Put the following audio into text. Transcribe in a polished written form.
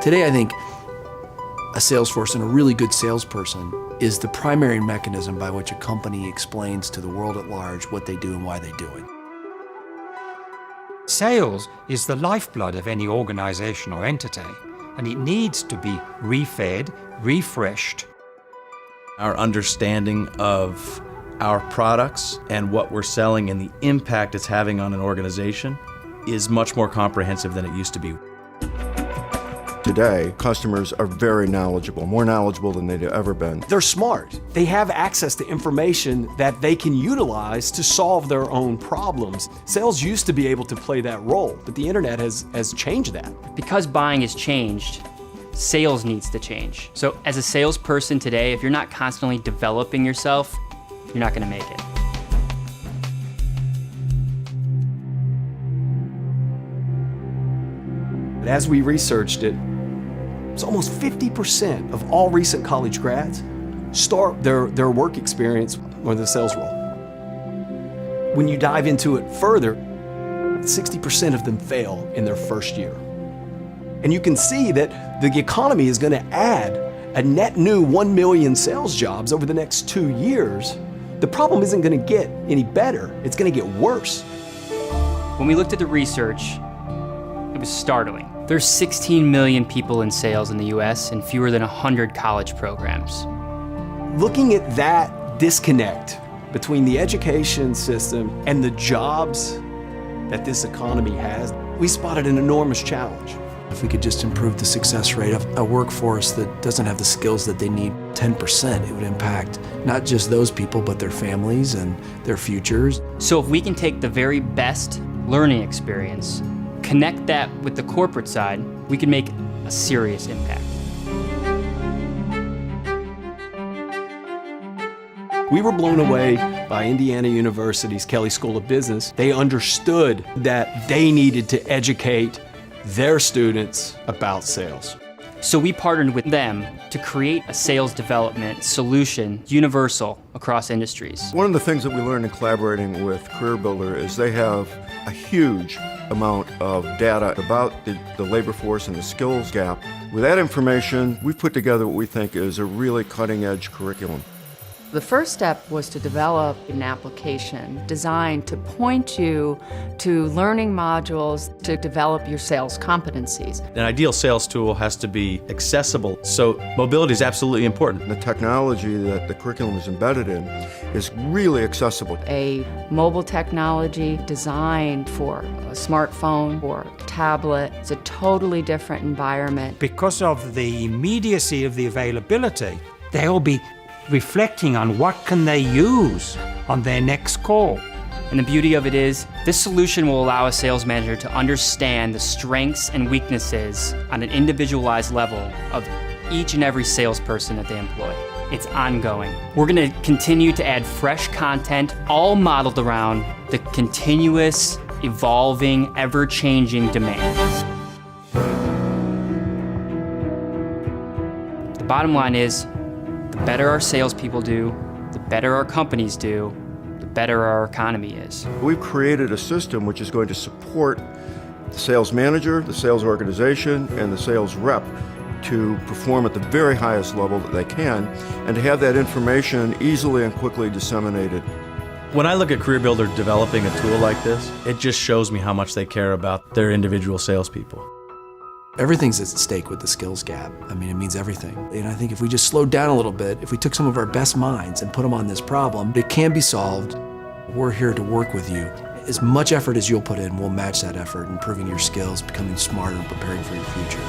Today, I think a sales force and a really good salesperson is the primary mechanism by which a company explains to the world at large what they do and why they do it. Sales is the lifeblood of any organization or entity, and it needs to be refed, refreshed. Our understanding of our products and what we're selling and the impact it's having on an organization is much more comprehensive than it used to be. Today, customers are very knowledgeable, more knowledgeable than they've ever been. They're smart. They have access to information that they can utilize to solve their own problems. Sales used to be able to play that role, but the internet has changed that. Because buying has changed, sales needs to change. So as a salesperson today, if you're not constantly developing yourself, you're not gonna make it. But as we researched it, it's almost 50% of all recent college grads start their work experience with a sales role. When you dive into it further, 60% of them fail in their first year. And you can see that the economy is gonna add a net new 1 million sales jobs over the next 2 years. The problem isn't gonna get any better, it's gonna get worse. When we looked at the research, it was startling. There's 16 million people in sales in the US and fewer than 100 college programs. Looking at that disconnect between the education system and the jobs that this economy has, we spotted an enormous challenge. If we could just improve the success rate of a workforce that doesn't have the skills that they need 10%, it would impact not just those people, but their families and their futures. So if we can take the very best learning experience, connect that with the corporate side, we can make a serious impact. We were blown away by Indiana University's KELLEY School of Business. They understood that they needed to educate their students about sales. So we partnered with them to create a sales development solution universal across industries. One of the things that we learned in collaborating with Career Builder is they have a huge amount of data about the labor force and the skills gap. With that information, we've put together what we think is a really cutting-edge curriculum. The first step was to develop an application designed to point you to learning modules to develop your sales competencies. An ideal sales tool has to be accessible, so mobility is absolutely important. The technology that the curriculum is embedded in is really accessible. A mobile technology designed for a smartphone or tablet. It's a totally different environment. Because of the immediacy of the availability, they'll be reflecting on what can they use on their next call. And the beauty of it is, this solution will allow a sales manager to understand the strengths and weaknesses on an individualized level of each and every salesperson that they employ. It's ongoing. We're gonna continue to add fresh content, all modeled around the continuous, evolving, ever-changing demands. The bottom line is, the better our salespeople do, the better our companies do, the better our economy is. We've created a system which is going to support the sales manager, the sales organization, and the sales rep to perform at the very highest level that they can, and to have that information easily and quickly disseminated. When I look at Career Builder developing a tool like this, it just shows me how much they care about their individual salespeople. Everything's at stake with the skills gap. I mean, it means everything. And I think if we just slowed down a little bit, if we took some of our best minds and put them on this problem, it can be solved. We're here to work with you. As much effort as you'll put in, we'll match that effort, improving your skills, becoming smarter, and preparing for your future.